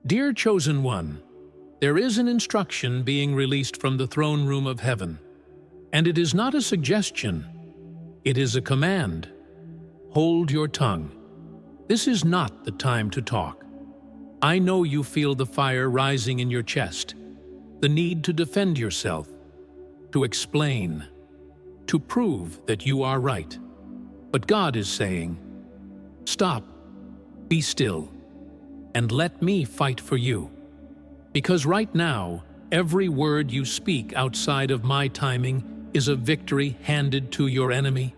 Dear Chosen One, there is an instruction being released from the throne room of heaven, and it is not a suggestion, it is a command. Hold your tongue. This is not the time to talk. I know you feel the fire rising in your chest, the need to defend yourself, to explain, to prove that you are right. But God is saying, stop, be still, and let me fight for you. Because right now, every word you speak outside of my timing is a victory handed to your enemy.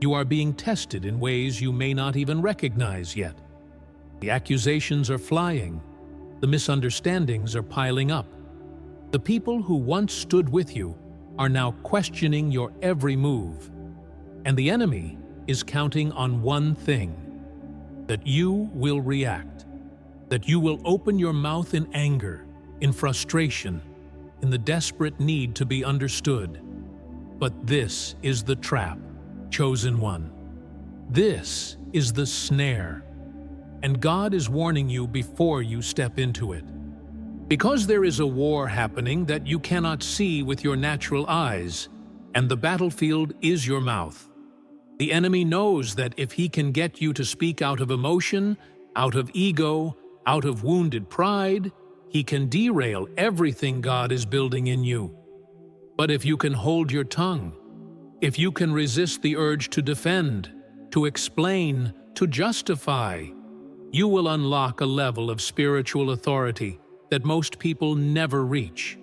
You are being tested in ways you may not even recognize yet. The accusations are flying. The misunderstandings are piling up. The people who once stood with you are now questioning your every move. And the enemy is counting on one thing: that you will react, that you will open your mouth in anger, in frustration, in the desperate need to be understood. But this is the trap, Chosen One. This is the snare. And God is warning you before you step into it. Because there is a war happening that you cannot see with your natural eyes, and the battlefield is your mouth. The enemy knows that if he can get you to speak out of emotion, out of ego, out of wounded pride, he can derail everything God is building in you. But if you can hold your tongue, if you can resist the urge to defend, to explain, to justify, you will unlock a level of spiritual authority that most people never reach.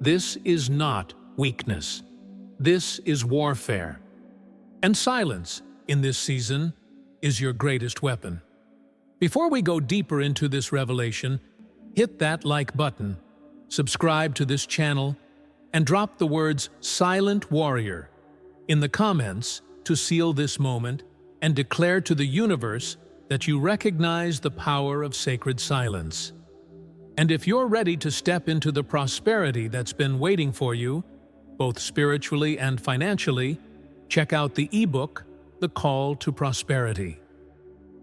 This is not weakness. This is warfare. And silence, in this season, is your greatest weapon. Before we go deeper into this revelation, hit that like button, subscribe to this channel, and drop the words "Silent Warrior" in the comments to seal this moment and declare to the universe that you recognize the power of sacred silence. And if you're ready to step into the prosperity that's been waiting for you, both spiritually and financially, check out the ebook, The Call to Prosperity.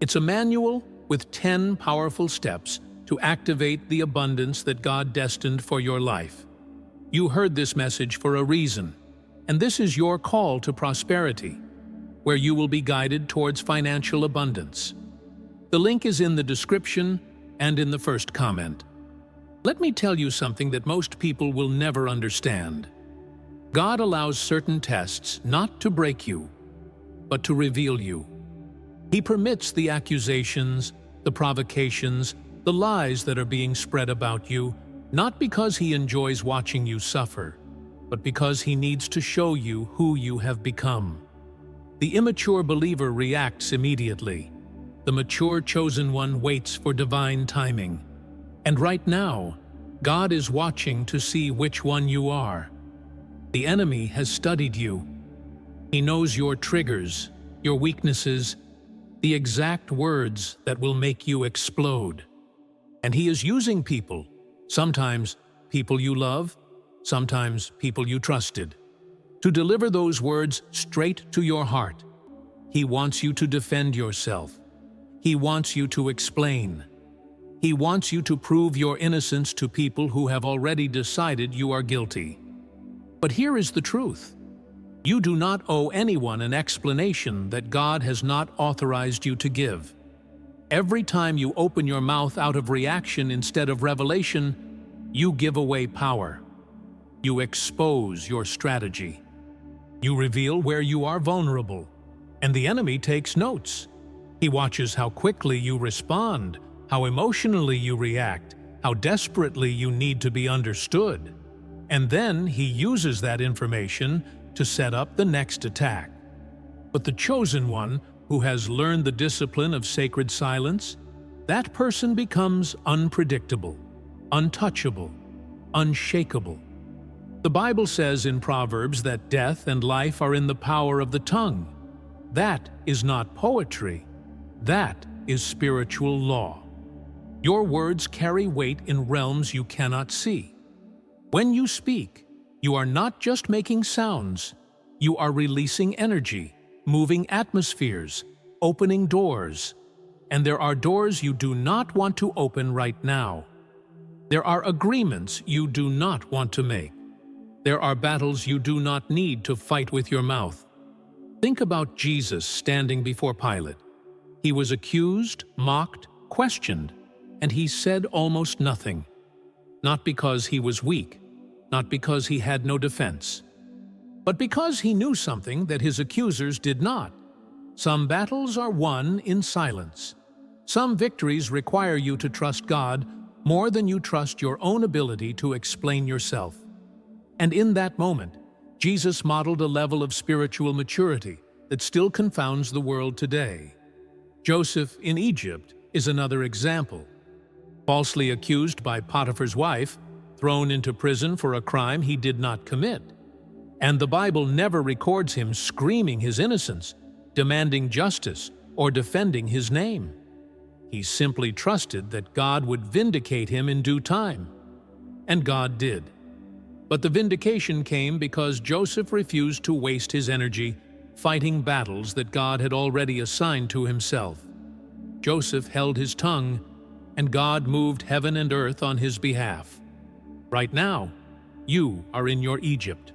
It's a manual with 10 powerful steps to activate the abundance that God destined for your life. You heard this message for a reason, and this is your call to prosperity, where you will be guided towards financial abundance. The link is in the description and in the first comment. Let me tell you something that most people will never understand. God allows certain tests not to break you, but to reveal you. He permits the accusations, the provocations, the lies that are being spread about you, not because He enjoys watching you suffer, but because He needs to show you who you have become. The immature believer reacts immediately. The mature Chosen One waits for divine timing. And right now, God is watching to see which one you are. The enemy has studied you. He knows your triggers, your weaknesses, the exact words that will make you explode. And he is using people, sometimes people you love, sometimes people you trusted, to deliver those words straight to your heart. He wants you to defend yourself. He wants you to explain. He wants you to prove your innocence to people who have already decided you are guilty. But here is the truth. You do not owe anyone an explanation that God has not authorized you to give. Every time you open your mouth out of reaction instead of revelation, you give away power. You expose your strategy. You reveal where you are vulnerable. And the enemy takes notes. He watches how quickly you respond, how emotionally you react, how desperately you need to be understood. And then he uses that information to set up the next attack. But the Chosen One, who has learned the discipline of sacred silence, that person becomes unpredictable, untouchable, unshakable. The Bible says in Proverbs that death and life are in the power of the tongue. That is not poetry. That is spiritual law. Your words carry weight in realms you cannot see. When you speak, you are not just making sounds. You are releasing energy, moving atmospheres, opening doors. and there are doors you do not want to open right now. There are agreements you do not want to make. There are battles you do not need to fight with your mouth. Think about Jesus standing before Pilate. He was accused, mocked, questioned, and he said almost nothing. Not because he was weak, not because he had no defense, but because he knew something that his accusers did not. Some battles are won in silence. Some victories require you to trust God more than you trust your own ability to explain yourself. And in that moment, Jesus modeled a level of spiritual maturity that still confounds the world today. Joseph in Egypt is another example. Falsely accused by Potiphar's wife, thrown into prison for a crime he did not commit. And the Bible never records him screaming his innocence, demanding justice, or defending his name. He simply trusted that God would vindicate him in due time. And God did. But the vindication came because Joseph refused to waste his energy fighting battles that God had already assigned to himself. Joseph held his tongue, and God moved heaven and earth on his behalf. Right now, you are in your Egypt.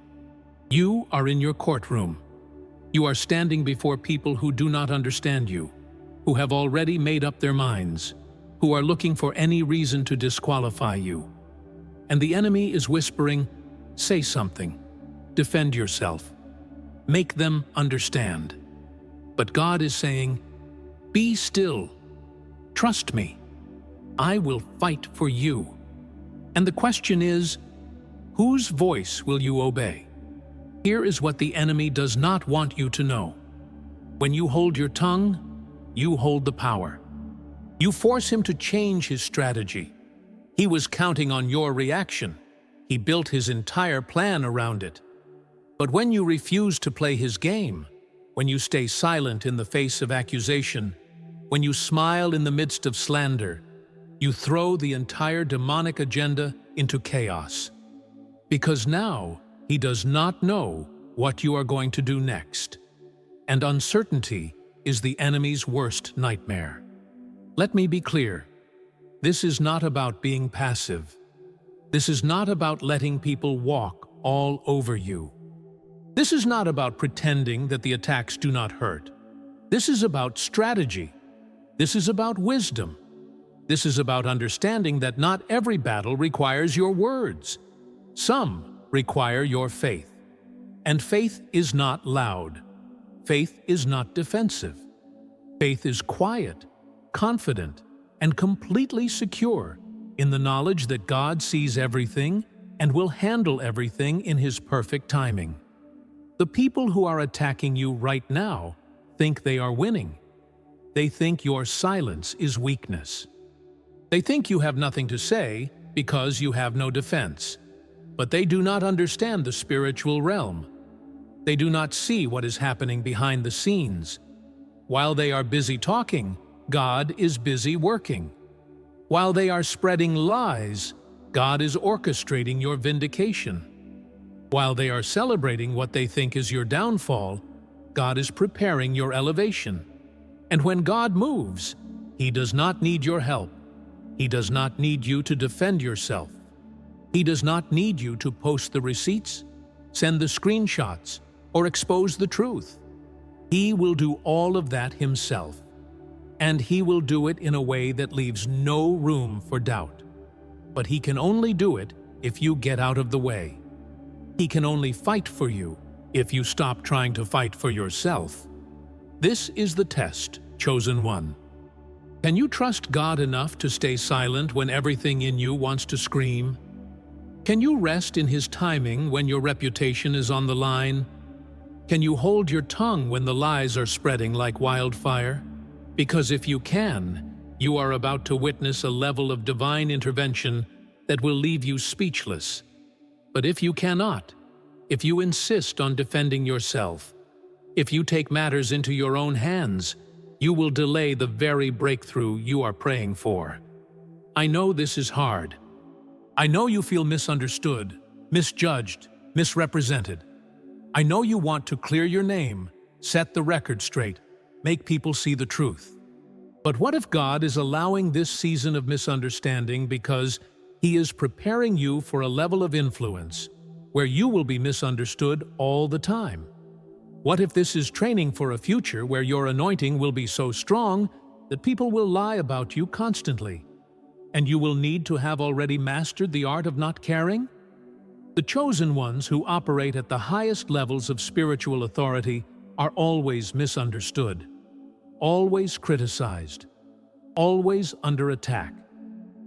You are in your courtroom. You are standing before people who do not understand you, who have already made up their minds, who are looking for any reason to disqualify you. And the enemy is whispering, "Say something. Defend yourself. Make them understand." But God is saying, "Be still. Trust me. I will fight for you." And the question is, whose voice will you obey? Here is what the enemy does not want you to know. When you hold your tongue, you hold the power. You force him to change his strategy. He was counting on your reaction. He built his entire plan around it. But when you refuse to play his game, when you stay silent in the face of accusation, when you smile in the midst of slander, you throw the entire demonic agenda into chaos. Because now he does not know what you are going to do next. And uncertainty is the enemy's worst nightmare. Let me be clear. This is not about being passive. This is not about letting people walk all over you. This is not about pretending that the attacks do not hurt. This is about strategy. This is about wisdom. This is about understanding that not every battle requires your words. Some require your faith. And faith is not loud. Faith is not defensive. Faith is quiet, confident, and completely secure in the knowledge that God sees everything and will handle everything in His perfect timing. The people who are attacking you right now think they are winning. They think your silence is weakness. They think you have nothing to say because you have no defense. But they do not understand the spiritual realm. They do not see what is happening behind the scenes. While they are busy talking, God is busy working. While they are spreading lies, God is orchestrating your vindication. While they are celebrating what they think is your downfall, God is preparing your elevation. And when God moves, He does not need your help. He does not need you to defend yourself. He does not need you to post the receipts, send the screenshots, or expose the truth. He will do all of that Himself. And He will do it in a way that leaves no room for doubt. But He can only do it if you get out of the way. He can only fight for you if you stop trying to fight for yourself. This is the test, chosen one. Can you trust God enough to stay silent when everything in you wants to scream? Can you rest in His timing when your reputation is on the line? Can you hold your tongue when the lies are spreading like wildfire? Because if you can, you are about to witness a level of divine intervention that will leave you speechless. But if you cannot, if you insist on defending yourself, if you take matters into your own hands, you will delay the very breakthrough you are praying for. I know this is hard. I know you feel misunderstood, misjudged, misrepresented. I know you want to clear your name, set the record straight, make people see the truth. But what if God is allowing this season of misunderstanding because He is preparing you for a level of influence where you will be misunderstood all the time? What if this is training for a future where your anointing will be so strong that people will lie about you constantly, and you will need to have already mastered the art of not caring? The chosen ones who operate at the highest levels of spiritual authority are always misunderstood, always criticized, always under attack.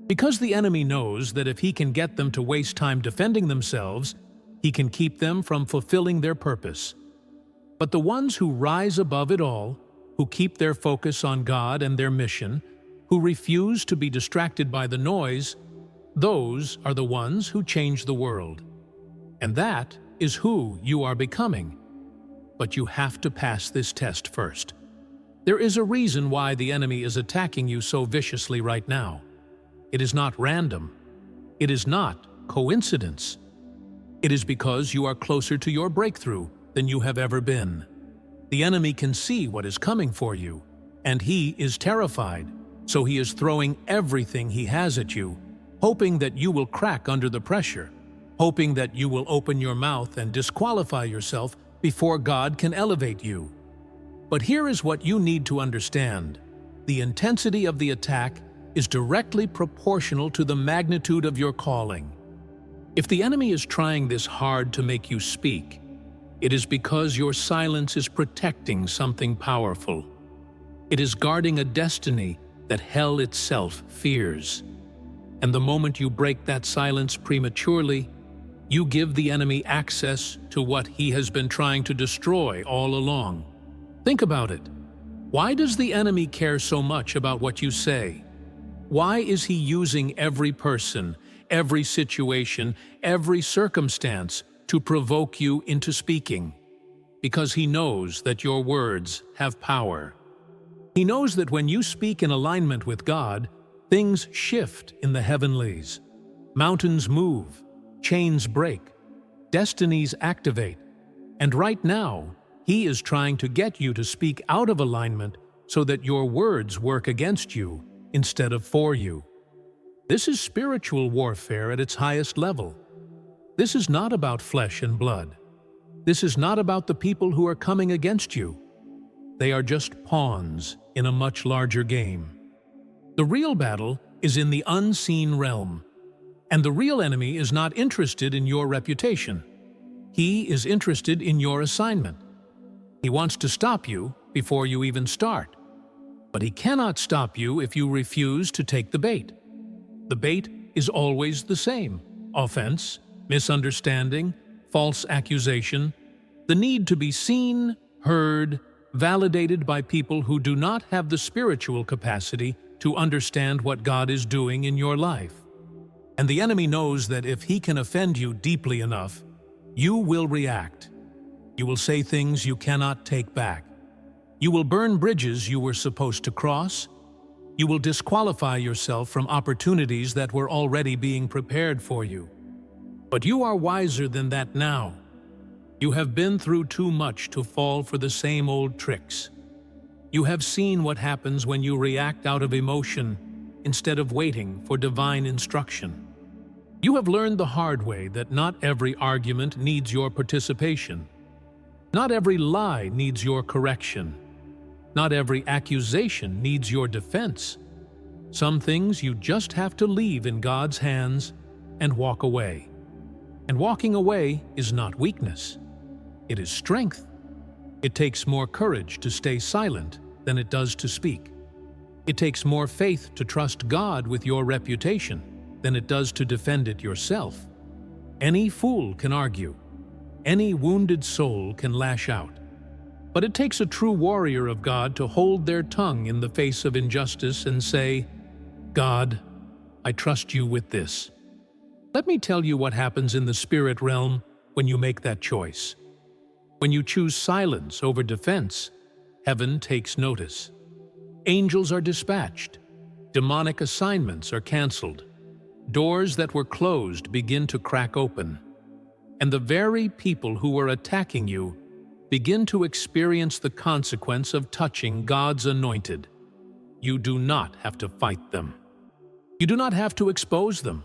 Because the enemy knows that if he can get them to waste time defending themselves, he can keep them from fulfilling their purpose. But the ones who rise above it all, who keep their focus on God and their mission, who refuse to be distracted by the noise, those are the ones who change the world. And that is who you are becoming. But you have to pass this test first. There is a reason why the enemy is attacking you so viciously right now. It is not random. It is not coincidence. It is because you are closer to your breakthrough than you have ever been. The enemy can see what is coming for you, and he is terrified, so he is throwing everything he has at you, hoping that you will crack under the pressure, hoping that you will open your mouth and disqualify yourself before God can elevate you. But here is what you need to understand. The intensity of the attack is directly proportional to the magnitude of your calling. If the enemy is trying this hard to make you speak, it is because your silence is protecting something powerful. It is guarding a destiny that hell itself fears. And the moment you break that silence prematurely, you give the enemy access to what he has been trying to destroy all along. Think about it. Why does the enemy care so much about what you say? Why is he using every person, every situation, every circumstance to provoke you into speaking? Because he knows that your words have power. He knows that when you speak in alignment with God, things shift in the heavenlies. Mountains move, chains break, destinies activate. And right now, he is trying to get you to speak out of alignment so that your words work against you instead of for you. This is spiritual warfare at its highest level. This is not about flesh and blood. This is not about the people who are coming against you. They are just pawns in a much larger game. The real battle is in the unseen realm, and the real enemy is not interested in your reputation. He is interested in your assignment. He wants to stop you before you even start. But he cannot stop you if you refuse to take the bait. The bait is always the same: offense, misunderstanding, false accusation, the need to be seen, heard, validated by people who do not have the spiritual capacity to understand what God is doing in your life. And the enemy knows that if he can offend you deeply enough, you will react. You will say things you cannot take back. You will burn bridges you were supposed to cross. You will disqualify yourself from opportunities that were already being prepared for you. But you are wiser than that now. You have been through too much to fall for the same old tricks. You have seen what happens when you react out of emotion instead of waiting for divine instruction. You have learned the hard way that not every argument needs your participation. Not every lie needs your correction. Not every accusation needs your defense. Some things you just have to leave in God's hands and walk away. And walking away is not weakness. It is strength. It takes more courage to stay silent than it does to speak. It takes more faith to trust God with your reputation than it does to defend it yourself. Any fool can argue. Any wounded soul can lash out. But it takes a true warrior of God to hold their tongue in the face of injustice and say, "God, I trust you with this." Let me tell you what happens in the spirit realm when you make that choice. When you choose silence over defense, heaven takes notice. Angels are dispatched. Demonic assignments are canceled. Doors that were closed begin to crack open. And the very people who were attacking you begin to experience the consequence of touching God's anointed. you do not have to fight them. You do not have to expose them.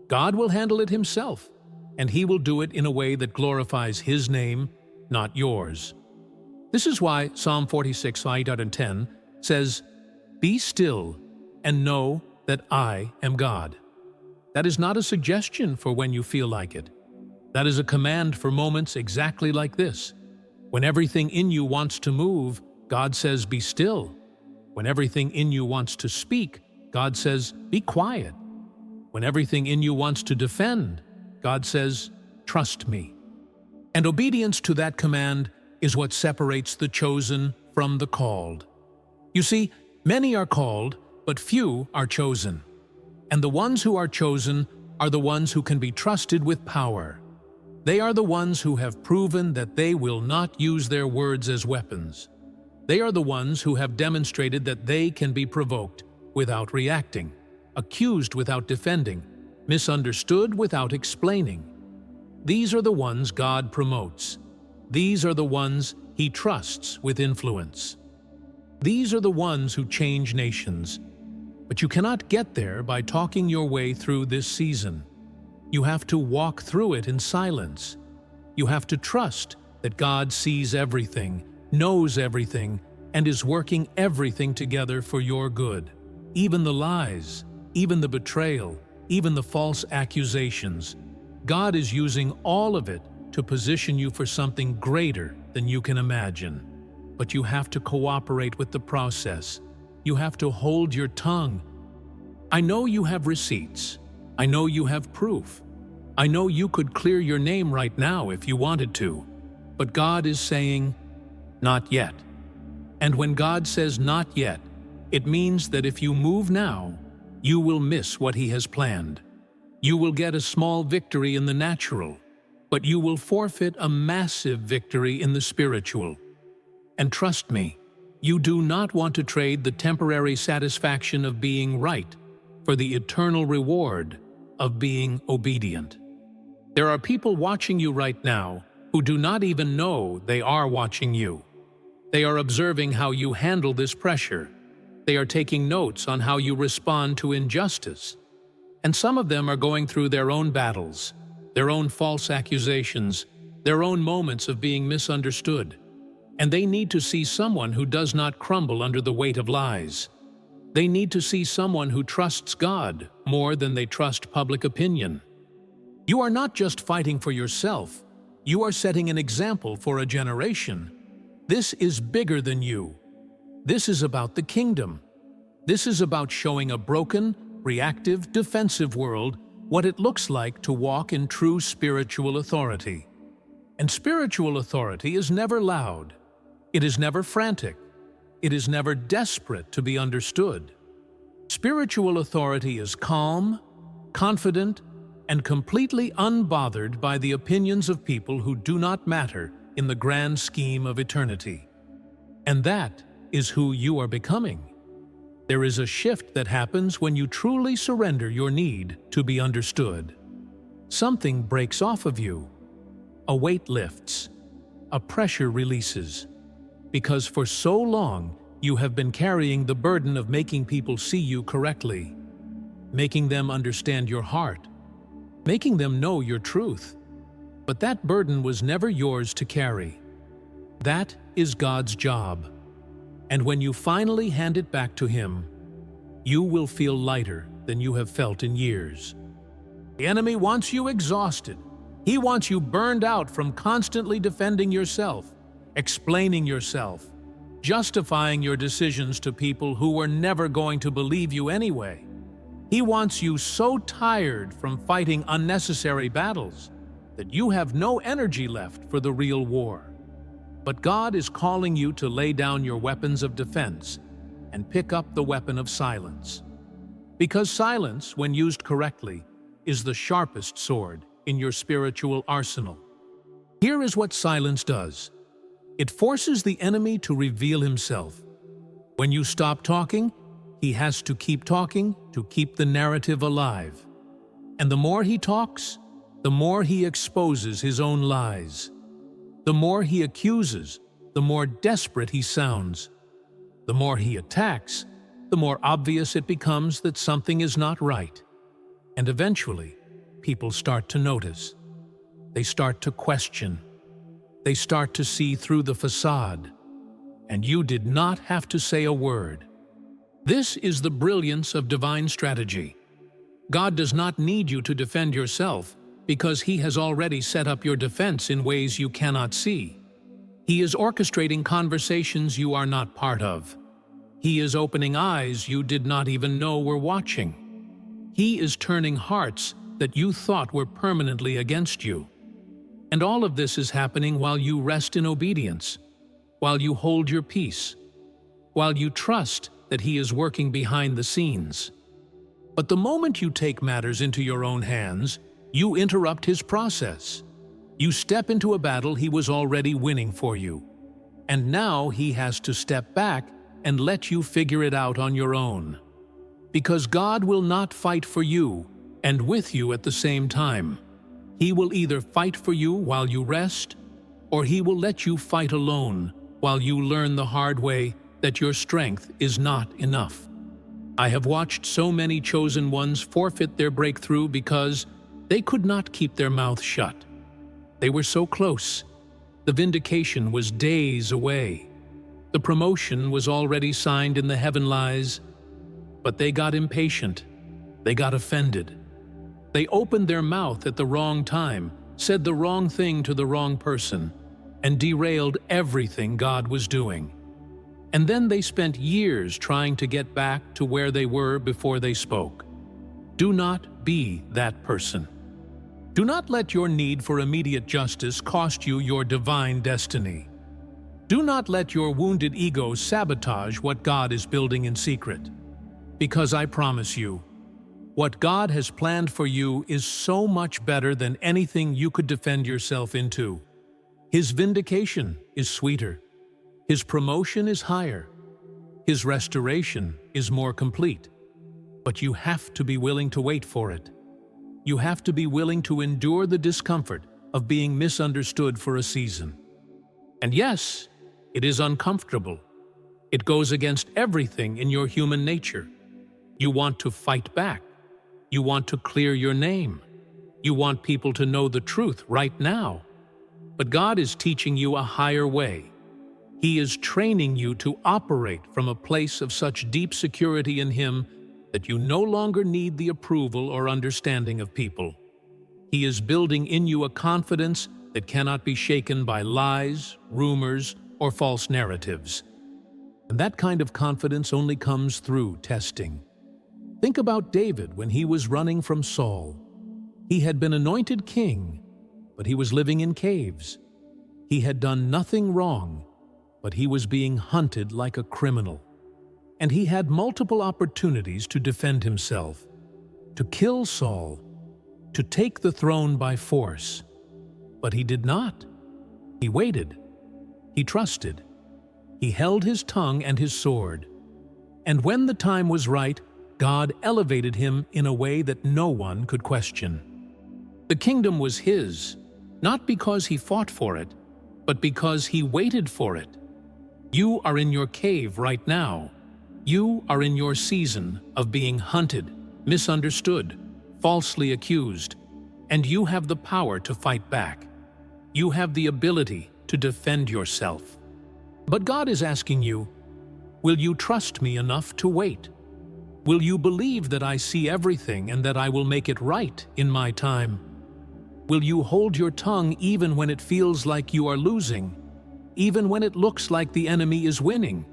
God will handle it himself, and he will do it in a way that glorifies his name, not yours. This is why Psalm 46, 8 and 10 says, "Be still and know that I am God." That is not a suggestion for when you feel like it. That is a command for moments exactly like this. When everything in you wants to move, God says, "Be still." When everything in you wants to speak, God says, "Be quiet." When everything in you wants to defend, God says, "Trust me." And obedience to that command is what separates the chosen from the called. You see, many are called, but few are chosen. And the ones who are chosen are the ones who can be trusted with power. They are the ones who have proven that they will not use their words as weapons. They are the ones who have demonstrated that they can be provoked without reacting, accused without defending, misunderstood without explaining. These are the ones God promotes. These are the ones he trusts with influence. These are the ones who change nations. But you cannot get there by talking your way through this season. You have to walk through it in silence. You have to trust that God sees everything, knows everything, and is working everything together for your good. Even the lies, even the betrayal, even the false accusations. God is using all of it to position you for something greater than you can imagine. But you have to cooperate with the process. You have to hold your tongue. I know you have receipts. I know you have proof. I know you could clear your name right now if you wanted to. But God is saying, not yet. And when God says not yet, it means that if you move now, you will miss what he has planned. You will get a small victory in the natural, but you will forfeit a massive victory in the spiritual. And trust me, you do not want to trade the temporary satisfaction of being right for the eternal reward of being obedient. There are people watching you right now who do not even know they are watching you. They are observing how you handle this pressure. They are taking notes on how you respond to injustice. And some of them are going through their own battles, their own false accusations, their own moments of being misunderstood. And they need to see someone who does not crumble under the weight of lies. They need to see someone who trusts God more than they trust public opinion. You are not just fighting for yourself, you are setting an example for a generation. This is bigger than you. This is about the kingdom. This is about showing a broken, reactive, defensive world what it looks like to walk in true spiritual authority. And spiritual authority is never loud. It is never frantic. It is never desperate to be understood. Spiritual authority is calm, confident, and completely unbothered by the opinions of people who do not matter in the grand scheme of eternity. And that is who you are becoming. There is a shift that happens when you truly surrender your need to be understood. Something breaks off of you. A weight lifts. A pressure releases. Because for so long, you have been carrying the burden of making people see you correctly, making them understand your heart, making them know your truth. But that burden was never yours to carry. That is God's job. And when you finally hand it back to Him, you will feel lighter than you have felt in years. The enemy wants you exhausted. He wants you burned out from constantly defending yourself, explaining yourself, justifying your decisions to people who were never going to believe you anyway. He wants you so tired from fighting unnecessary battles that you have no energy left for the real war. But God is calling you to lay down your weapons of defense and pick up the weapon of silence. Because silence, when used correctly, is the sharpest sword in your spiritual arsenal. Here is what silence does. It forces the enemy to reveal himself. When you stop talking, he has to keep talking to keep the narrative alive. And the more he talks, the more he exposes his own lies. The more he accuses, the more desperate he sounds. The more he attacks, the more obvious it becomes that something is not right. And eventually, people start to notice. They start to question. They start to see through the facade. And you did not have to say a word. This is the brilliance of divine strategy. God does not need you to defend yourself because He has already set up your defense in ways you cannot see. He is orchestrating conversations you are not part of. He is opening eyes you did not even know were watching. He is turning hearts that you thought were permanently against you. And all of this is happening while you rest in obedience, while you hold your peace, while you trust that He is working behind the scenes. But the moment you take matters into your own hands, you interrupt His process. You step into a battle He was already winning for you. And now He has to step back and let you figure it out on your own. Because God will not fight for you and with you at the same time. He will either fight for you while you rest, or He will let you fight alone while you learn the hard way that your strength is not enough. I have watched so many chosen ones forfeit their breakthrough because they could not keep their mouth shut. They were so close. The vindication was days away. The promotion was already signed in the heavenlies, but they got impatient. They got offended. They opened their mouth at the wrong time, said the wrong thing to the wrong person, and derailed everything God was doing. And then they spent years trying to get back to where they were before they spoke. Do not be that person. Do not let your need for immediate justice cost you your divine destiny. Do not let your wounded ego sabotage what God is building in secret. Because I promise you, what God has planned for you is so much better than anything you could defend yourself into. His vindication is sweeter. His promotion is higher. His restoration is more complete. But you have to be willing to wait for it. You have to be willing to endure the discomfort of being misunderstood for a season. And yes, it is uncomfortable. It goes against everything in your human nature. You want to fight back. You want to clear your name. You want people to know the truth right now. But God is teaching you a higher way. He is training you to operate from a place of such deep security in Him that you no longer need the approval or understanding of people. He is building in you a confidence that cannot be shaken by lies, rumors, or false narratives. And that kind of confidence only comes through testing. Think about David when he was running from Saul. He had been anointed king, but he was living in caves. He had done nothing wrong, but he was being hunted like a criminal. And he had multiple opportunities to defend himself, to kill Saul, to take the throne by force. But he did not. He waited. He trusted. He held his tongue and his sword. And when the time was right, God elevated him in a way that no one could question. The kingdom was his, not because he fought for it, but because he waited for it. You are in your cave right now. You are in your season of being hunted, misunderstood, falsely accused, and you have the power to fight back. You have the ability to defend yourself. But God is asking you, will you trust me enough to wait? Will you believe that I see everything and that I will make it right in my time? Will you hold your tongue even when it feels like you are losing, even when it looks like the enemy is winning,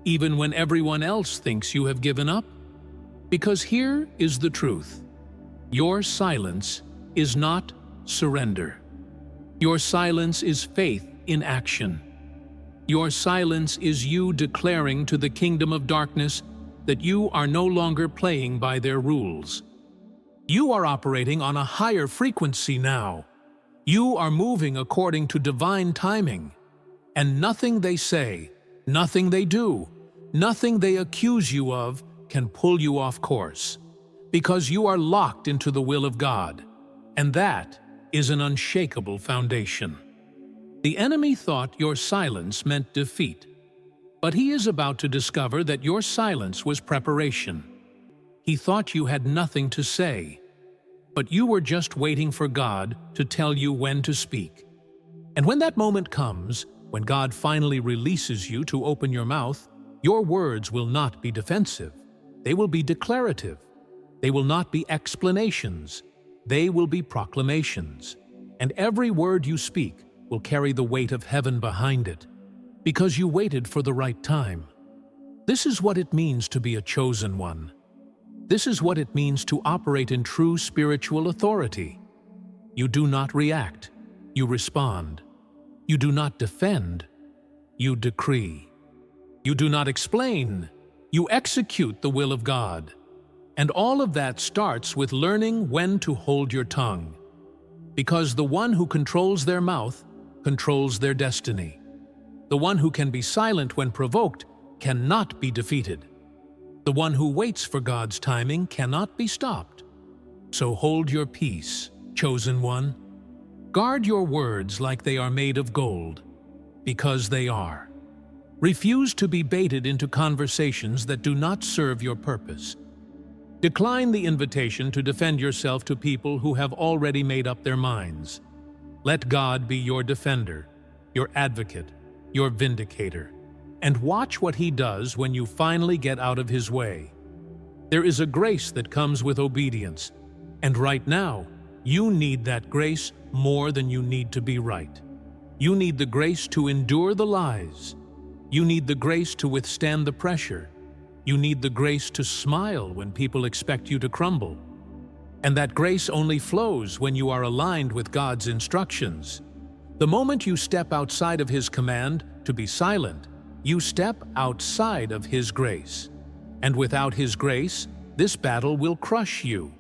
even when everyone else thinks you have given up? Because here is the truth. Your silence is not surrender. Your silence is faith in action. Your silence is you declaring to the kingdom of darkness that you are no longer playing by their rules. You are operating on a higher frequency now. You are moving according to divine timing. And nothing they say, nothing they do, nothing they accuse you of can pull you off course. Because you are locked into the will of God. And that is an unshakable foundation. The enemy thought your silence meant defeat. But he is about to discover that your silence was preparation. He thought you had nothing to say, but you were just waiting for God to tell you when to speak. And when that moment comes, when God finally releases you to open your mouth, your words will not be defensive. They will be declarative. They will not be explanations. They will be proclamations. And every word you speak will carry the weight of heaven behind it, because you waited for the right time. This is what it means to be a chosen one. This is what it means to operate in true spiritual authority. You do not react, you respond. You do not defend, you decree. You do not explain, you execute the will of God. And all of that starts with learning when to hold your tongue. Because the one who controls their mouth controls their destiny. The one who can be silent when provoked cannot be defeated. The one who waits for God's timing cannot be stopped. So hold your peace, chosen one. Guard your words like they are made of gold, because they are. Refuse to be baited into conversations that do not serve your purpose. Decline the invitation to defend yourself to people who have already made up their minds. Let God be your defender, your advocate, your vindicator, and watch what He does when you finally get out of His way. There is a grace that comes with obedience, and right now, you need that grace more than you need to be right. You need the grace to endure the lies. You need the grace to withstand the pressure. You need the grace to smile when people expect you to crumble. And that grace only flows when you are aligned with God's instructions. The moment you step outside of His command to be silent, you step outside of His grace. And without His grace, this battle will crush you.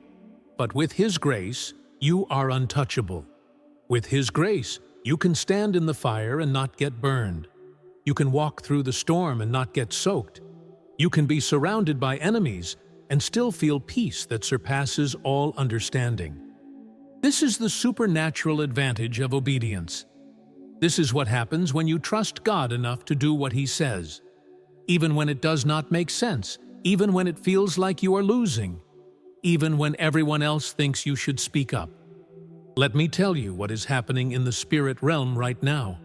But with His grace, you are untouchable. With His grace, you can stand in the fire and not get burned. You can walk through the storm and not get soaked. You can be surrounded by enemies and still feel peace that surpasses all understanding. This is the supernatural advantage of obedience. This is what happens when you trust God enough to do what He says, even when it does not make sense, even when it feels like you are losing, even when everyone else thinks you should speak up. Let me tell you what is happening in the spirit realm right now.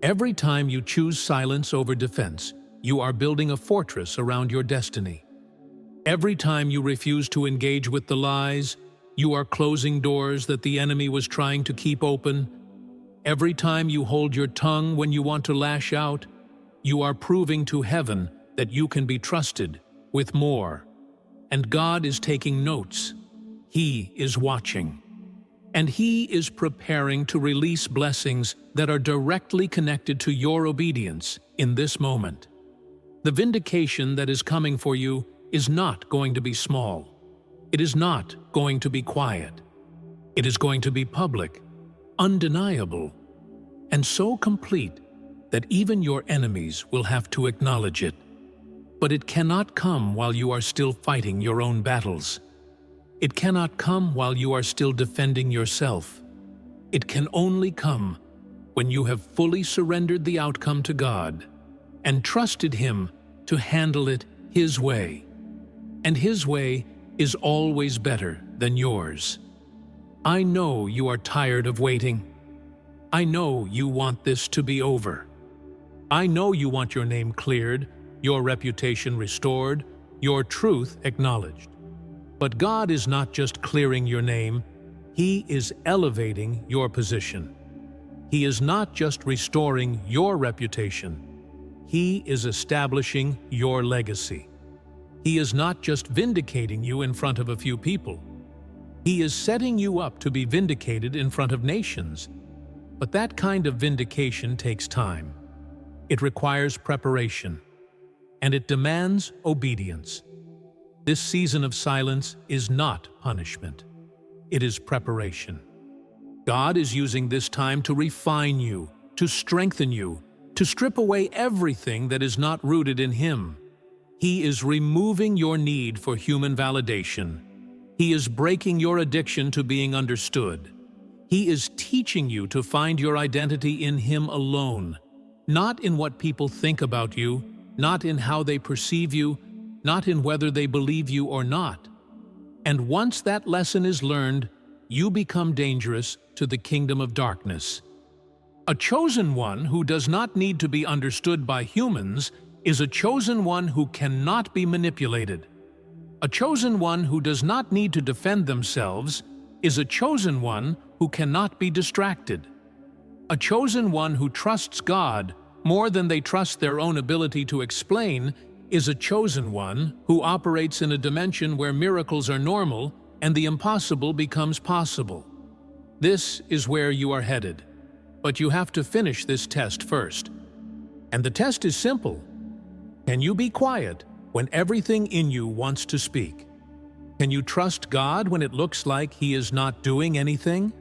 Every time you choose silence over defense, you are building a fortress around your destiny. Every time you refuse to engage with the lies, you are closing doors that the enemy was trying to keep open. Every time you hold your tongue when you want to lash out, you are proving to heaven that you can be trusted with more. And God is taking notes. He is watching. And He is preparing to release blessings that are directly connected to your obedience in this moment. The vindication that is coming for you is not going to be small. It is not going to be quiet. It is going to be public, undeniable, and so complete that even your enemies will have to acknowledge it. But it cannot come while you are still fighting your own battles. It cannot come while you are still defending yourself. It can only come when you have fully surrendered the outcome to God and trusted Him to handle it His way. And His way is always better than yours. I know you are tired of waiting. I know you want this to be over. I know you want your name cleared, your reputation restored, your truth acknowledged. But God is not just clearing your name, He is elevating your position. He is not just restoring your reputation, He is establishing your legacy. He is not just vindicating you in front of a few people. He is setting you up to be vindicated in front of nations. But that kind of vindication takes time. It requires preparation, and it demands obedience. This season of silence is not punishment. It is preparation. God is using this time to refine you, to strengthen you, to strip away everything that is not rooted in Him. He is removing your need for human validation. He is breaking your addiction to being understood. He is teaching you to find your identity in Him alone. not in what people think about you, not in how they perceive you, not in whether they believe you or not. And once that lesson is learned, you become dangerous to the kingdom of darkness. A chosen one who does not need to be understood by humans is a chosen one who cannot be manipulated. A chosen one who does not need to defend themselves is a chosen one who cannot be distracted. A chosen one who trusts God more than they trust their own ability to explain is a chosen one who operates in a dimension where miracles are normal and the impossible becomes possible. This is where you are headed. But you have to finish this test first. And the test is simple. Can you be quiet when everything in you wants to speak? Can you trust God when it looks like He is not doing anything?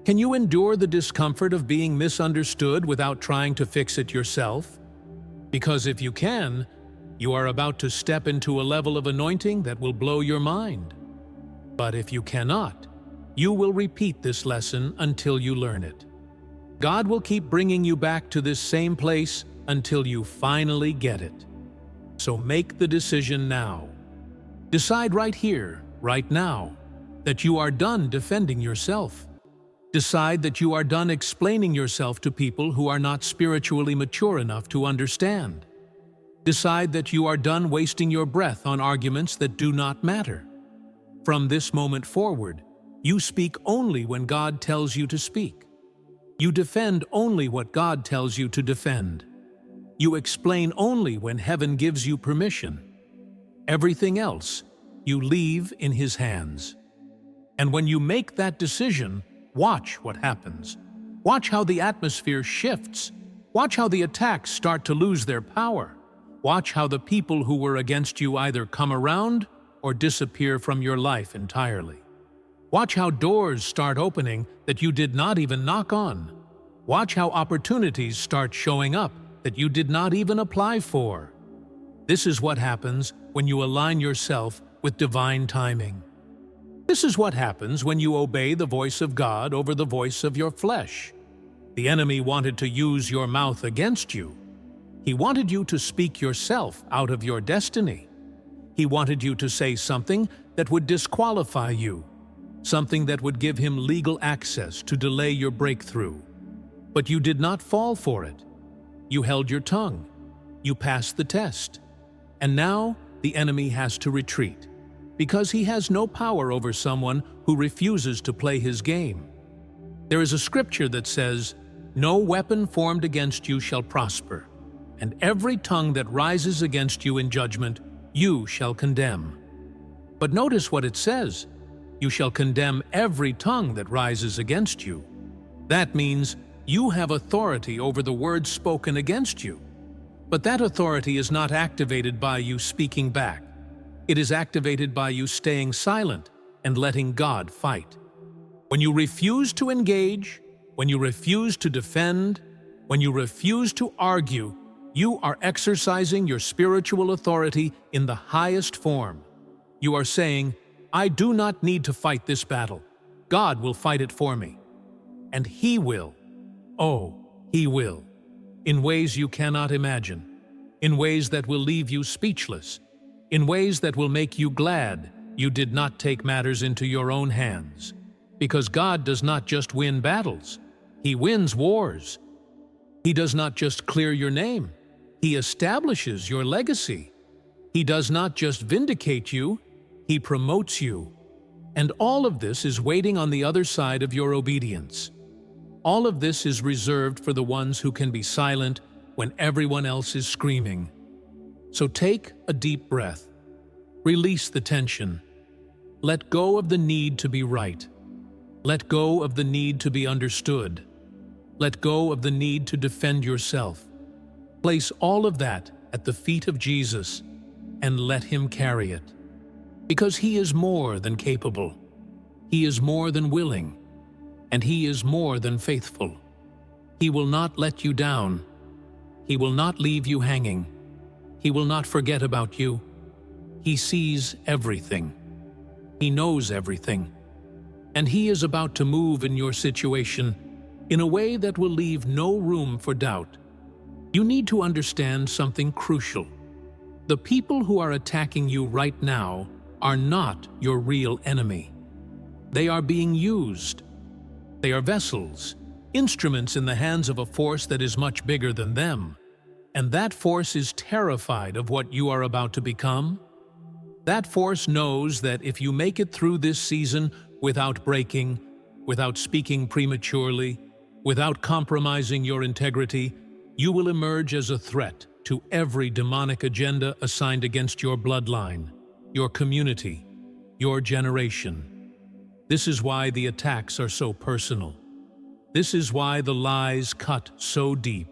Can you endure the discomfort of being misunderstood without trying to fix it yourself? Because if you can, you are about to step into a level of anointing that will blow your mind. But if you cannot, you will repeat this lesson until you learn it. God will keep bringing you back to this same place until you finally get it. So make the decision now. Decide right here, right now, that you are done defending yourself. Decide that you are done explaining yourself to people who are not spiritually mature enough to understand. Decide that you are done wasting your breath on arguments that do not matter. From this moment forward, you speak only when God tells you to speak. You defend only what God tells you to defend. You explain only when heaven gives you permission. Everything else, you leave in His hands. And when you make that decision, watch what happens. Watch how the atmosphere shifts. Watch how the attacks start to lose their power. Watch how the people who were against you either come around or disappear from your life entirely. Watch how doors start opening that you did not even knock on. Watch how opportunities start showing up that you did not even apply for. This is what happens when you align yourself with divine timing. This is what happens when you obey the voice of God over the voice of your flesh. The enemy wanted to use your mouth against you. He wanted you to speak yourself out of your destiny. He wanted you to say something that would disqualify you, something that would give him legal access to delay your breakthrough. But you did not fall for it. You held your tongue. You passed the test. And now the enemy has to retreat, because he has no power over someone who refuses to play his game. There is a scripture that says, "No weapon formed against you shall prosper, and every tongue that rises against you in judgment, you shall condemn." But notice what it says. You shall condemn every tongue that rises against you. That means you have authority over the words spoken against you. But that authority is not activated by you speaking back. It is activated by you staying silent and letting God fight. When you refuse to engage, when you refuse to defend, when you refuse to argue, you are exercising your spiritual authority in the highest form. You are saying, "I do not need to fight this battle. God will fight it for me." And He will. Oh, He will. In ways you cannot imagine. In ways that will leave you speechless. In ways that will make you glad you did not take matters into your own hands. Because God does not just win battles. He wins wars. He does not just clear your name. He establishes your legacy. He does not just vindicate you. He promotes you. And all of this is waiting on the other side of your obedience. All of this is reserved for the ones who can be silent when everyone else is screaming. So take a deep breath. Release the tension. Let go of the need to be right. Let go of the need to be understood. Let go of the need to defend yourself. Place all of that at the feet of Jesus and let Him carry it. Because He is more than capable. He is more than willing. And He is more than faithful. He will not let you down. He will not leave you hanging. He will not forget about you. He sees everything. He knows everything. And He is about to move in your situation in a way that will leave no room for doubt. You need to understand something crucial. The people who are attacking you right now are not your real enemy. They are being used. They are vessels, instruments in the hands of a force that is much bigger than them. And that force is terrified of what you are about to become. That force knows that if you make it through this season without breaking, without speaking prematurely, without compromising your integrity, you will emerge as a threat to every demonic agenda assigned against your bloodline, your community, your generation. This is why the attacks are so personal. This is why the lies cut so deep.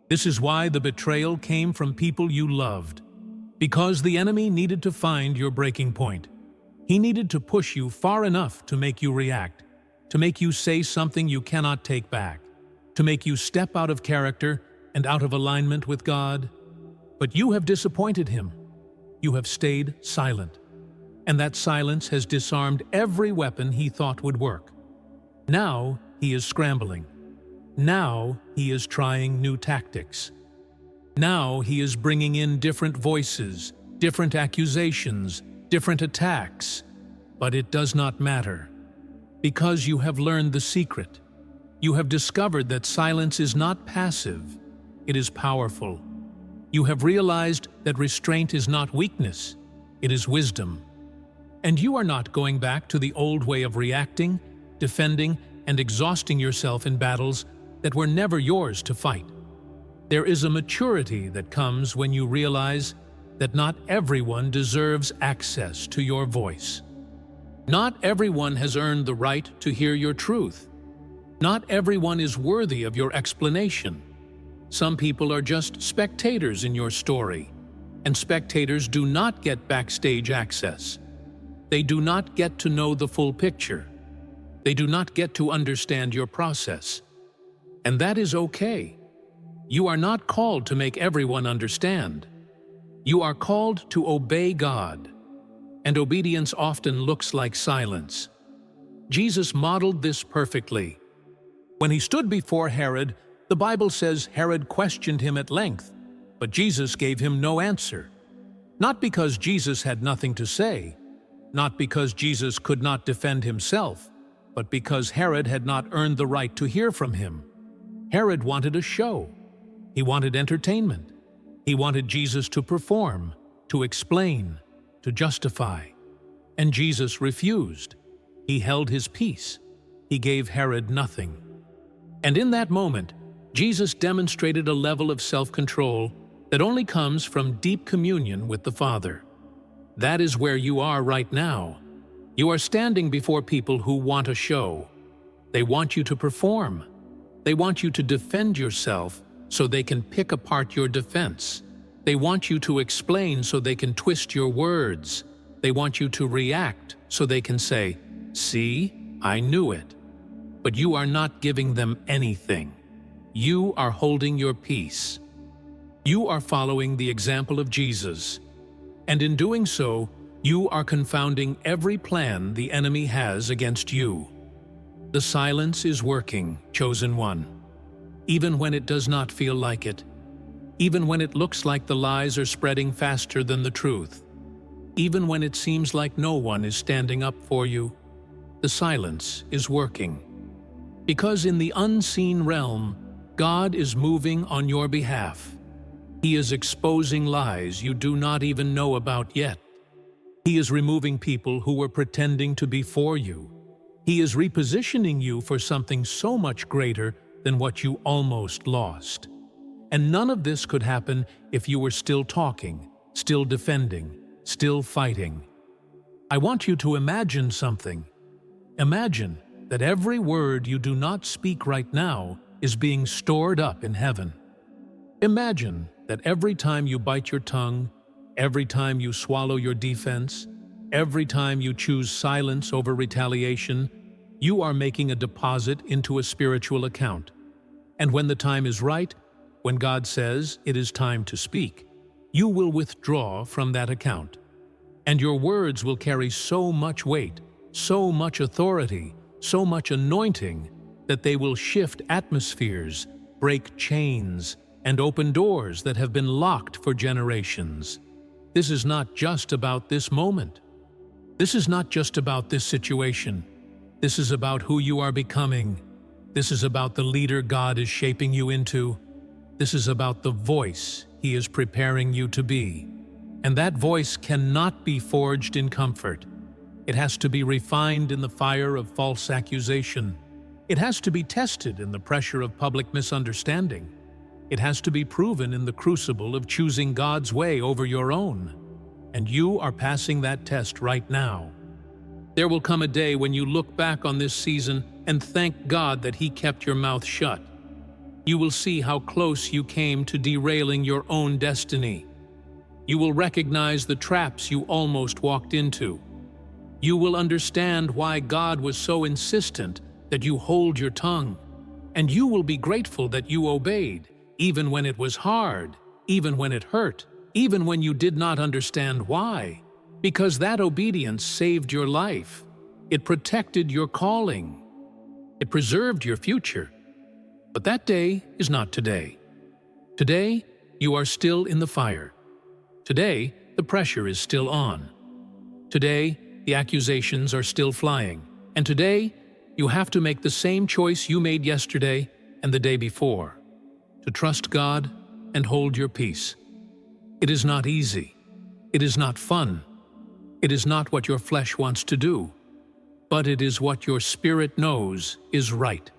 This is why the betrayal came from people you loved. Because the enemy needed to find your breaking point. He needed to push you far enough to make you react, to make you say something you cannot take back, to make you step out of character and out of alignment with God. But you have disappointed him. You have stayed silent. And that silence has disarmed every weapon he thought would work. Now he is scrambling. Now he is trying new tactics. Now he is bringing in different voices, different accusations, different attacks. But it does not matter. Because you have learned the secret. You have discovered that silence is not passive. It is powerful. You have realized that restraint is not weakness. It is wisdom. And you are not going back to the old way of reacting, defending, and exhausting yourself in battles that were never yours to fight. There is a maturity that comes when you realize that not everyone deserves access to your voice. Not everyone has earned the right to hear your truth. Not everyone is worthy of your explanation. Some people are just spectators in your story, and spectators do not get backstage access. They do not get to know the full picture. They do not get to understand your process. And that is okay. You are not called to make everyone understand. You are called to obey God. And obedience often looks like silence. Jesus modeled this perfectly. When he stood before Herod, the Bible says Herod questioned him at length, but Jesus gave him no answer. Not because Jesus had nothing to say, not because Jesus could not defend himself, but because Herod had not earned the right to hear from him. Herod wanted a show. He wanted entertainment. He wanted Jesus to perform, to explain, to justify. And Jesus refused. He held his peace. He gave Herod nothing. And in that moment, Jesus demonstrated a level of self-control that only comes from deep communion with the Father. That is where you are right now. You are standing before people who want a show. They want you to perform. They want you to defend yourself so they can pick apart your defense. They want you to explain so they can twist your words. They want you to react so they can say, "See, I knew it." But you are not giving them anything. You are holding your peace. You are following the example of Jesus. And in doing so, you are confounding every plan the enemy has against you. The silence is working, chosen one. Even when it does not feel like it. Even when it looks like the lies are spreading faster than the truth. Even when it seems like no one is standing up for you. The silence is working. Because in the unseen realm, God is moving on your behalf. He is exposing lies you do not even know about yet. He is removing people who were pretending to be for you. He is repositioning you for something so much greater than what you almost lost. And none of this could happen if you were still talking, still defending, still fighting. I want you to imagine something. Imagine that every word you do not speak right now is being stored up in heaven. Imagine that every time you bite your tongue, every time you swallow your defense, every time you choose silence over retaliation, you are making a deposit into a spiritual account. And when the time is right, when God says it is time to speak, you will withdraw from that account. And your words will carry so much weight, so much authority, so much anointing, that they will shift atmospheres, break chains, and open doors that have been locked for generations. This is not just about this moment. This is not just about this situation. This is about who you are becoming. This is about the leader God is shaping you into. This is about the voice He is preparing you to be. And that voice cannot be forged in comfort. It has to be refined in the fire of false accusation. It has to be tested in the pressure of public misunderstanding. It has to be proven in the crucible of choosing God's way over your own. And you are passing that test right now. There will come a day when you look back on this season and thank God that He kept your mouth shut. You will see how close you came to derailing your own destiny. You will recognize the traps you almost walked into. You will understand why God was so insistent that you hold your tongue. And you will be grateful that you obeyed, even when it was hard, even when it hurt, even when you did not understand why. Because that obedience saved your life. It protected your calling. It preserved your future. But that day is not today. Today, you are still in the fire. Today, the pressure is still on. Today, the accusations are still flying. And today, you have to make the same choice you made yesterday and the day before, to trust God and hold your peace. It is not easy. It is not fun. It is not what your flesh wants to do, but it is what your spirit knows is right.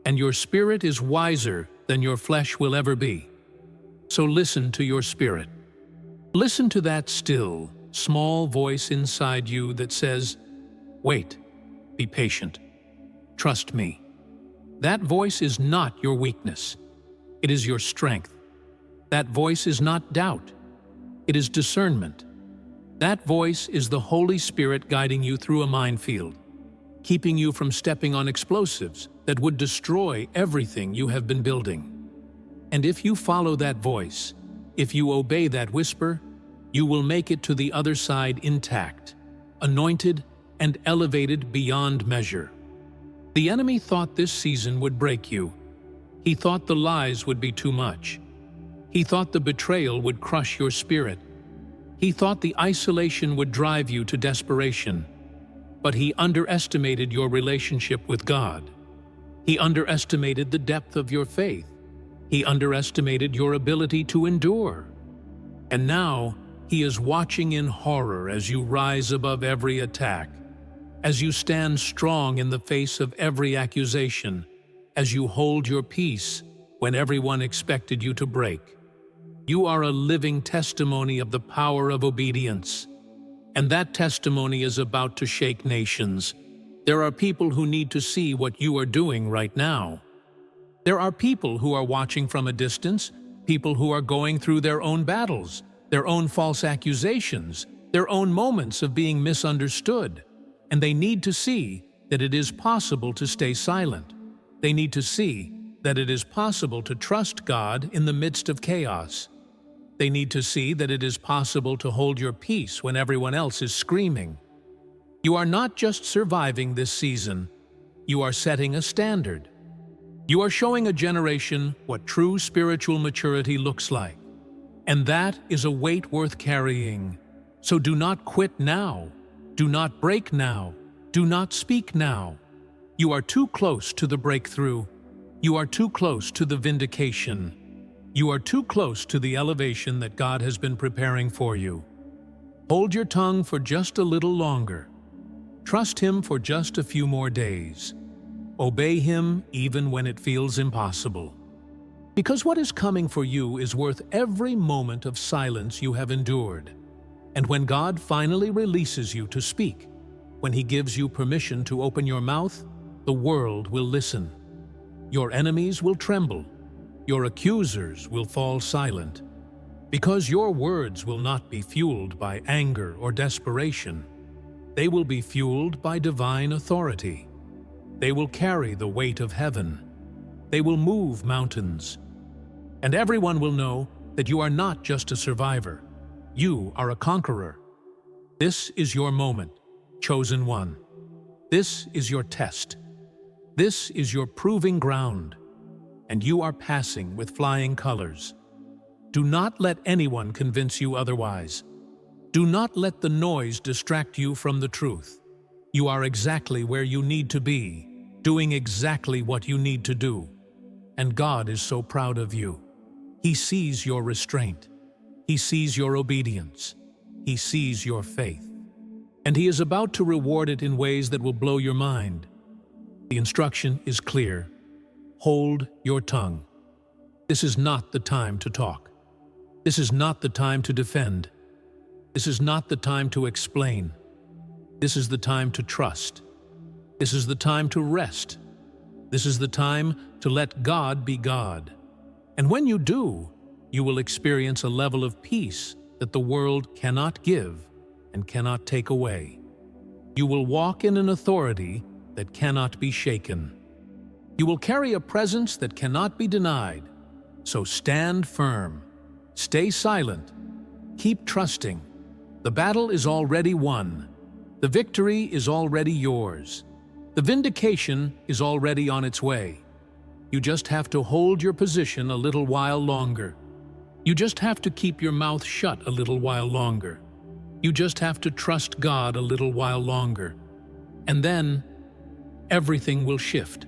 And your spirit is wiser than your flesh will ever be. So listen to your spirit. Listen to that still, small voice inside you that says, "Wait, be patient, trust me." That voice is not your weakness. It is your strength. That voice is not doubt. It is discernment. That voice is the Holy Spirit guiding you through a minefield, keeping you from stepping on explosives that would destroy everything you have been building. And if you follow that voice, if you obey that whisper, you will make it to the other side intact, anointed and elevated beyond measure. The enemy thought this season would break you. He thought the lies would be too much. He thought the betrayal would crush your spirit. He thought the isolation would drive you to desperation. But he underestimated your relationship with God. He underestimated the depth of your faith. He underestimated your ability to endure. And now, he is watching in horror as you rise above every attack, as you stand strong in the face of every accusation, as you hold your peace when everyone expected you to break. You are a living testimony of the power of obedience. And that testimony is about to shake nations. There are people who need to see what you are doing right now. There are people who are watching from a distance, people who are going through their own battles, their own false accusations, their own moments of being misunderstood. And they need to see that it is possible to stay silent. They need to see that it is possible to trust God in the midst of chaos. They need to see that it is possible to hold your peace when everyone else is screaming. You are not just surviving this season, you are setting a standard. You are showing a generation what true spiritual maturity looks like. And that is a weight worth carrying. So do not quit now. Do not break now. Do not speak now. You are too close to the breakthrough. You are too close to the vindication. You are too close to the elevation that God has been preparing for you. Hold your tongue for just a little longer. Trust Him for just a few more days. Obey Him even when it feels impossible. Because what is coming for you is worth every moment of silence you have endured. And when God finally releases you to speak, when He gives you permission to open your mouth, the world will listen. Your enemies will tremble. Your accusers will fall silent. Because your words will not be fueled by anger or desperation. They will be fueled by divine authority. They will carry the weight of heaven. They will move mountains. And everyone will know that you are not just a survivor. You are a conqueror. This is your moment, chosen one. This is your test. This is your proving ground. and you are passing with flying colors. Do not let anyone convince you otherwise. Do not let the noise distract you from the truth. You are exactly where you need to be, doing exactly what you need to do. And God is so proud of you. He sees your restraint. He sees your obedience. He sees your faith. And He is about to reward it in ways that will blow your mind. The instruction is clear. Hold your tongue. This is not the time to talk. This is not the time to defend. This is not the time to explain. This is the time to trust. This is the time to rest. This is the time to let God be God. And when you do, you will experience a level of peace that the world cannot give and cannot take away. You will walk in an authority that cannot be shaken. You will carry a presence that cannot be denied. So stand firm. Stay silent. Keep trusting. The battle is already won. The victory is already yours. The vindication is already on its way. You just have to hold your position a little while longer. You just have to keep your mouth shut a little while longer. You just have to trust God a little while longer. And then, everything will shift.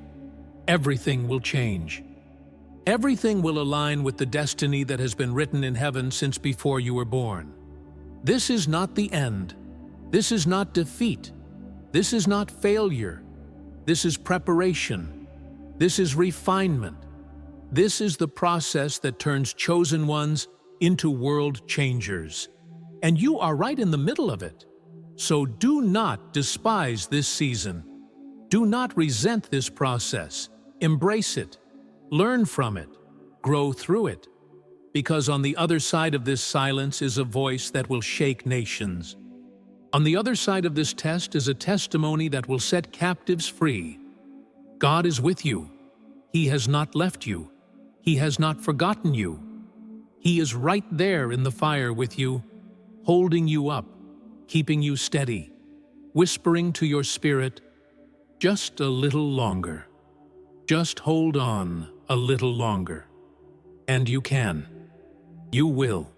Everything will change. Everything will align with the destiny that has been written in heaven since before you were born. This is not the end. This is not defeat. This is not failure. This is preparation. This is refinement. This is the process that turns chosen ones into world changers. And you are right in the middle of it. So do not despise this season. Do not resent this process. Embrace it. Learn from it. Grow through it. Because on the other side of this silence is a voice that will shake nations. On the other side of this test is a testimony that will set captives free. God is with you. He has not left you. He has not forgotten you. He is right there in the fire with you, holding you up, keeping you steady, whispering to your spirit, just a little longer. Just hold on a little longer. And you can. You will.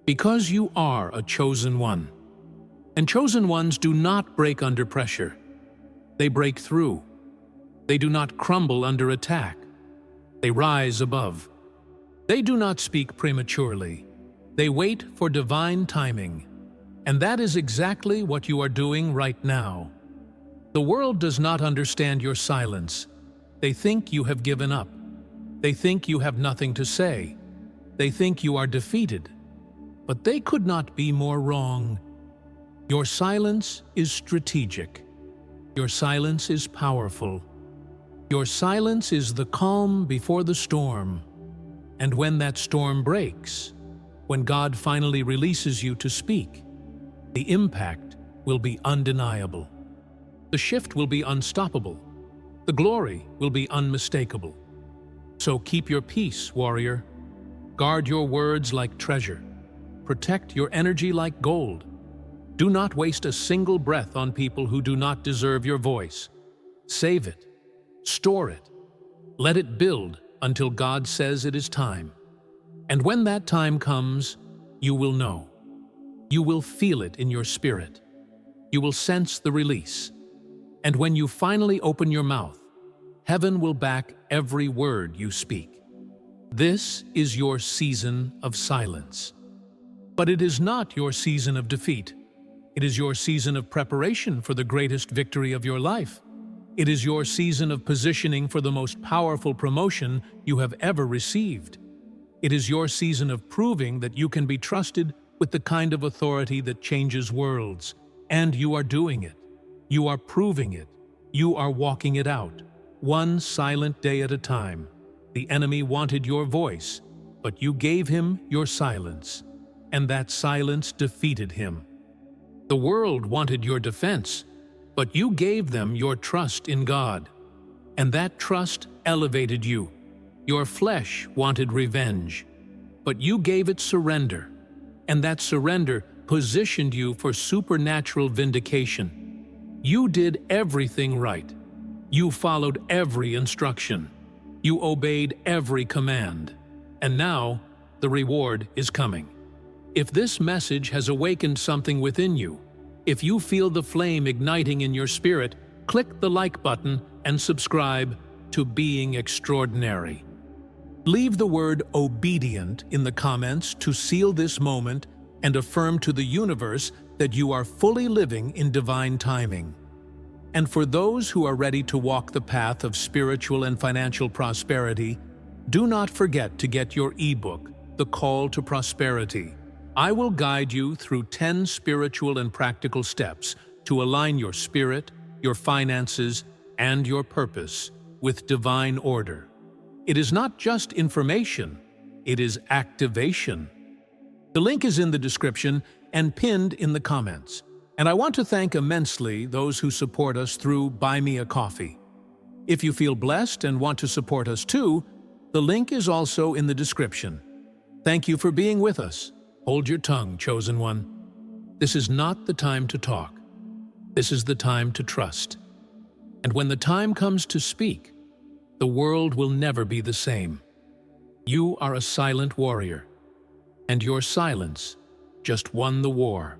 Because you are a chosen one. And chosen ones do not break under pressure. They break through. They do not crumble under attack. They rise above. They do not speak prematurely. They wait for divine timing. And that is exactly what you are doing right now. The world does not understand your silence. They think you have given up. They think you have nothing to say. They think you are defeated. But they could not be more wrong. Your silence is strategic. Your silence is powerful. Your silence is the calm before the storm. And when that storm breaks, when God finally releases you to speak, the impact will be undeniable. The shift will be unstoppable. The glory will be unmistakable. So keep your peace, warrior. Guard your words like treasure. Protect your energy like gold. Do not waste a single breath on people who do not deserve your voice. Save it. Store it. Let it build until God says it is time. And when that time comes, you will know. You will feel it in your spirit. You will sense the release. And when you finally open your mouth, heaven will back every word you speak. This is your season of silence. But it is not your season of defeat. It is your season of preparation for the greatest victory of your life. It is your season of positioning for the most powerful promotion you have ever received. It is your season of proving that you can be trusted with the kind of authority that changes worlds. And you are doing it. You are proving it. You are walking it out, one silent day at a time. The enemy wanted your voice, but you gave him your silence, and that silence defeated him. The world wanted your defense, but you gave them your trust in God, and that trust elevated you. Your flesh wanted revenge, but you gave it surrender, and that surrender positioned you for supernatural vindication. You did everything right. You followed every instruction. You obeyed every command, and now the reward is coming. If this message has awakened something within you, if you feel the flame igniting in your spirit, click the like button and subscribe to Being Extraordinary. Leave the word obedient in the comments to seal this moment and affirm to the universe that you are fully living in divine timing. And for those who are ready to walk the path of spiritual and financial prosperity, do not forget to get your ebook, The Call to Prosperity. I will guide you through 10 spiritual and practical steps to align your spirit, your finances, and your purpose with divine order. It is not just information, it is activation. The link is in the description and pinned in the comments. And I want to thank immensely those who support us through Buy Me a Coffee. If you feel blessed and want to support us too, the link is also in the description. Thank you for being with us. Hold your tongue, chosen one. This is not the time to talk. This is the time to trust. And when the time comes to speak, the world will never be the same. You are a silent warrior, and your silence just won the war.